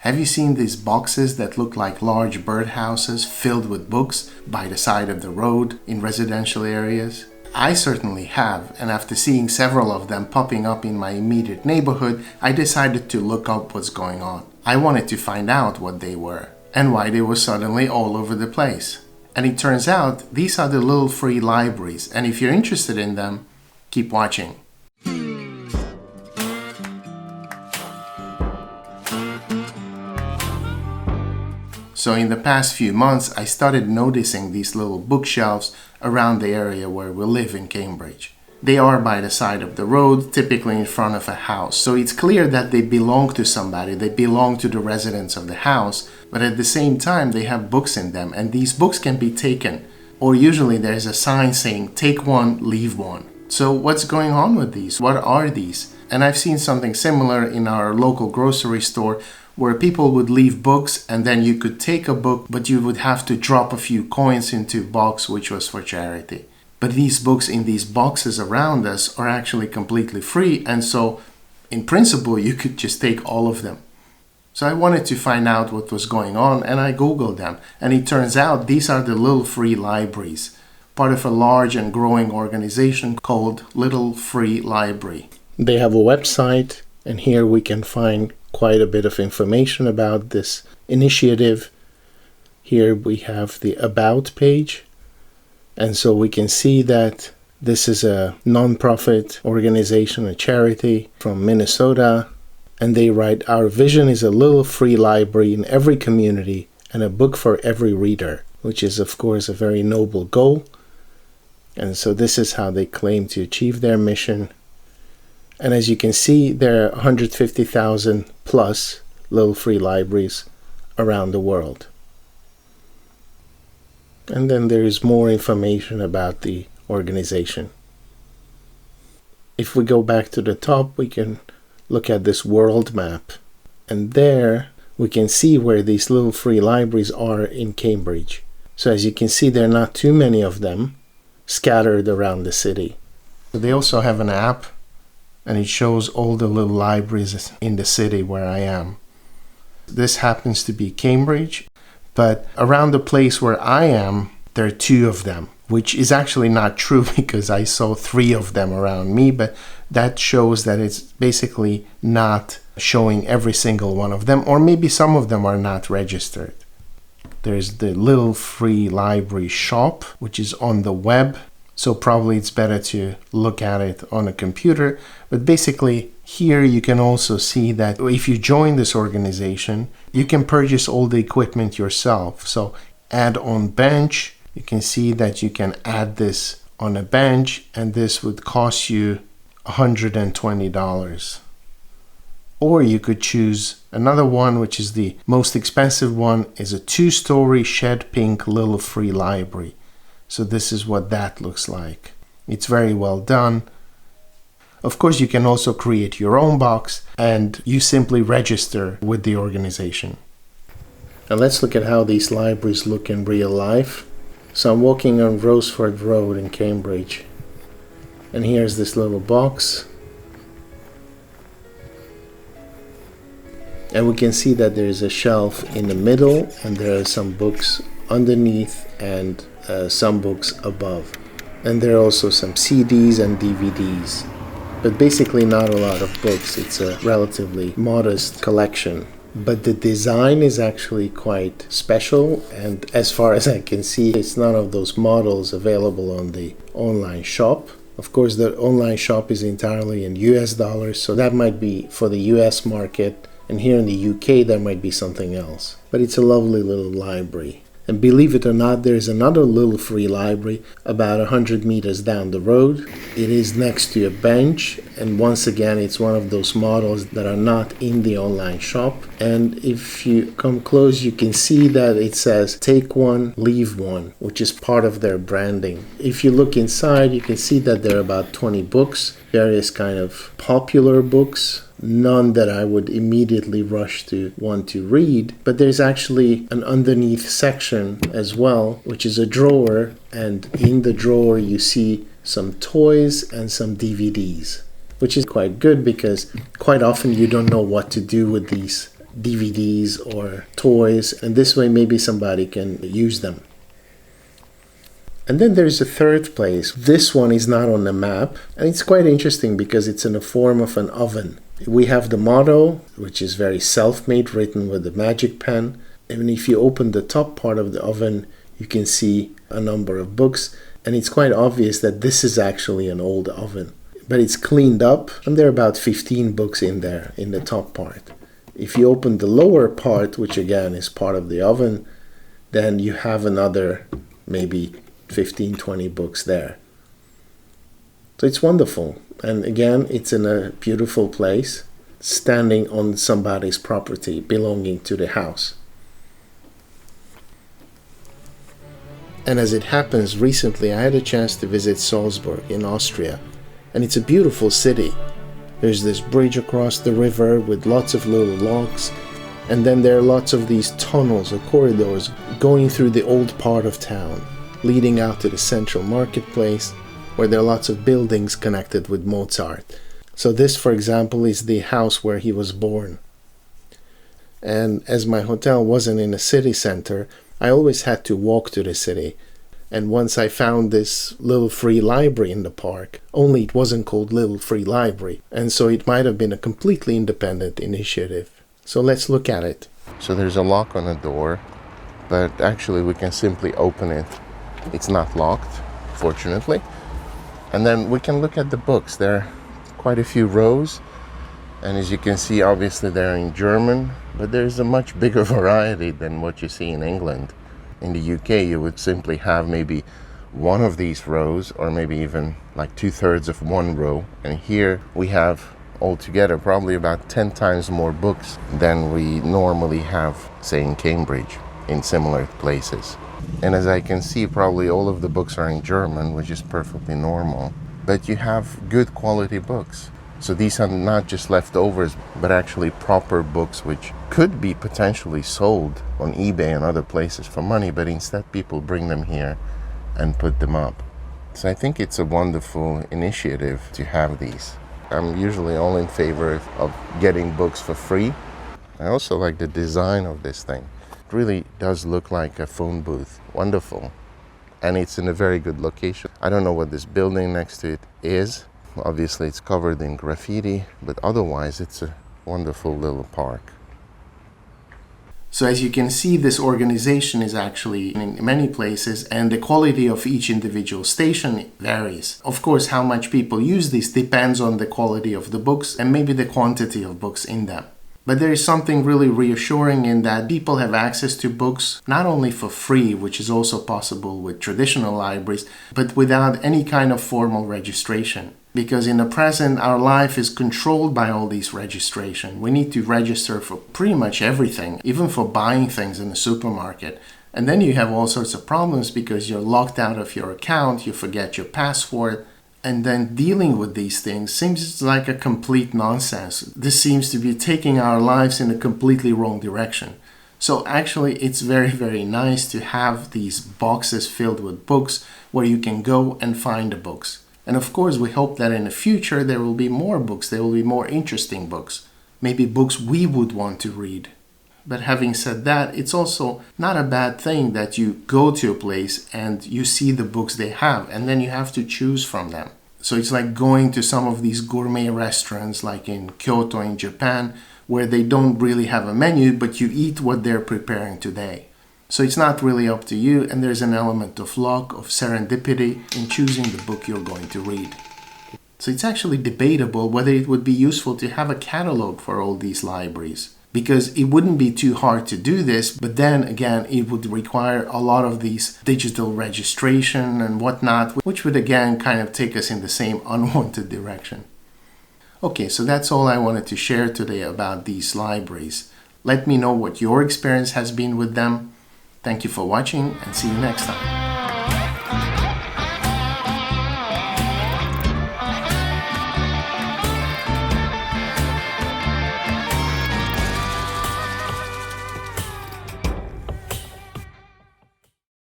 Have you seen these boxes that look like large birdhouses filled with books by the side of the road in residential areas? I certainly have, and after seeing several of them popping up in my immediate neighborhood, I decided to look up what's going on. I wanted to find out what they were and why they were suddenly all over the place. And it turns out these are the little free libraries, and if you're interested in them, keep watching. So in the past few months, I started noticing these little bookshelves around the area where we live in Cambridge. They are by the side of the road, typically in front of a house. So it's clear that they belong to somebody, they belong to the residents of the house, but at the same time they have books in them, and these books can be taken. Or usually there's a sign saying, take one, leave one. So what's going on with these? What are these? And I've seen something similar in our local grocery store where people would leave books and then you could take a book, but you would have to drop a few coins into a box which was for charity. But these books in these boxes around us are actually completely free, and so in principle you could just take all of them. So I wanted to find out what was going on, and I googled them, and it turns out these are the Little Free Libraries, part of a large and growing organization called Little Free Library. They have a website, and here we can find quite a bit of information about this initiative. Here we have the About page, and so we can see that this is a non-profit organization, a charity from Minnesota, and they write, our vision is a little free library in every community and a book for every reader, which is of course a very noble goal. And so this is how they claim to achieve their mission. And as you can see, there are 150,000 plus little free libraries around the world. And then there is more information about the organization. If we go back to the top, we can look at this world map. And there we can see where these little free libraries are in Cambridge. So as you can see, there are not too many of them scattered around the city. They also have an app, and it shows all the little libraries in the city where I am. This happens to be Cambridge, but around the place where I am, there are 2 of them, which is actually not true because I saw 3 of them around me, but that shows that it's basically not showing every single one of them, or maybe some of them are not registered. There's the Little Free Library shop, which is on the web. So probably it's better to look at it on a computer. But basically here you can also see that if you join this organization, you can purchase all the equipment yourself. So add on bench, you can see that you can add this on a bench, and this would cost you $120. Or you could choose another one, which is the most expensive one, is a 2-story shed pink Little Free Library. So this is what that looks like. It's very well done. Of course, you can also create your own box, and you simply register with the organization. Now let's look at how these libraries look in real life. So I'm walking on Roseford Road in Cambridge, and here's this little box. And we can see that there's a shelf in the middle, and there are some books underneath and some books above. And there are also some CDs and DVDs. But basically not a lot of books. It's a relatively modest collection. But the design is actually quite special, and as far as I can see, it's none of those models available on the online shop. Of course, the online shop is entirely in US dollars, so that might be for the US market, and here in the UK there might be something else. But it's a lovely little library. And believe it or not, there's another Little Free Library about 100 meters down the road. It is next to a bench, and once again it's one of those models that are not in the online shop. And if you come close, you can see that it says take one, leave one, which is part of their branding. If you look inside, you can see that there are about 20 books, various kind of popular books. None that I would immediately rush to want to read, but there's actually an underneath section as well, which is a drawer, and in the drawer you see some toys and some DVDs, which is quite good because quite often you don't know what to do with these DVDs or toys, and this way maybe somebody can use them. And then there's a third place. This one is not on the map, and it's quite interesting because it's in the form of an oven. We have the motto, which is very self-made, written with a magic pen. And if you open the top part of the oven, you can see a number of books, and it's quite obvious that this is actually an old oven. But it's cleaned up, and there are about 15 books in there, in the top part. If you open the lower part, which again is part of the oven, then you have another maybe 15, 20 books there. So it's wonderful. And again, it's in a beautiful place, standing on somebody's property belonging to the house. And as it happens, recently I had a chance to visit Salzburg in Austria. And it's a beautiful city. There's this bridge across the river with lots of little locks. And then there are lots of these tunnels or corridors going through the old part of town, leading out to the central marketplace, where there are lots of buildings connected with Mozart. So this, for example, is the house where he was born. And as my hotel wasn't in a city center, I always had to walk to the city. And once I found this little free library in the park, only it wasn't called Little Free Library, and so it might have been a completely independent initiative. So let's look at it. So there's a lock on the door, but actually we can simply open it. It's not locked, fortunately. And then we can look at the books. There are quite a few rows, and as you can see, obviously they're in German, but there's a much bigger variety than what you see in England. In the UK, you would simply have maybe one of these rows, or maybe even like 2/3 of one row. And here we have altogether probably about 10 times more books than we normally have, say, in Cambridge, in similar places. And as I can see, probably all of the books are in German, which is perfectly normal. But you have good quality books. So these are not just leftovers, but actually proper books which could be potentially sold on eBay and other places for money, but instead people bring them here and put them up. So I think it's a wonderful initiative to have these. I'm usually all in favor of getting books for free. I also like the design of this thing. It really does look like a phone booth. Wonderful. And it's in a very good location. I don't know what this building next to it is. Obviously it's covered in graffiti, but otherwise it's a wonderful little park. So as you can see, this organization is actually in many places, and the quality of each individual station varies. Of course, how much people use this depends on the quality of the books and maybe the quantity of books in them. But there is something really reassuring in that people have access to books not only for free, which is also possible with traditional libraries, but without any kind of formal registration. Because in the present, our life is controlled by all these registration. We need to register for pretty much everything, even for buying things in the supermarket. And then you have all sorts of problems because you're locked out of your account, you forget your password, and then dealing with these things seems like a complete nonsense. This seems to be taking our lives in a completely wrong direction. So actually, it's very, very nice to have these boxes filled with books where you can go and find the books. And of course, we hope that in the future there will be more books, there will be more interesting books, maybe books we would want to read. But having said that, it's also not a bad thing that you go to a place and you see the books they have, and then you have to choose from them. So it's like going to some of these gourmet restaurants like in Kyoto in Japan, where they don't really have a menu, but you eat what they're preparing today. So it's not really up to you, and there's an element of luck, of serendipity in choosing the book you're going to read. So it's actually debatable whether it would be useful to have a catalog for all these libraries, because it wouldn't be too hard to do this, but then again it would require a lot of these digital registration and whatnot, which would again kind of take us in the same unwanted direction. Okay, so that's all I wanted to share today about these libraries. Let me know what your experience has been with them. Thank you for watching, and see you next time.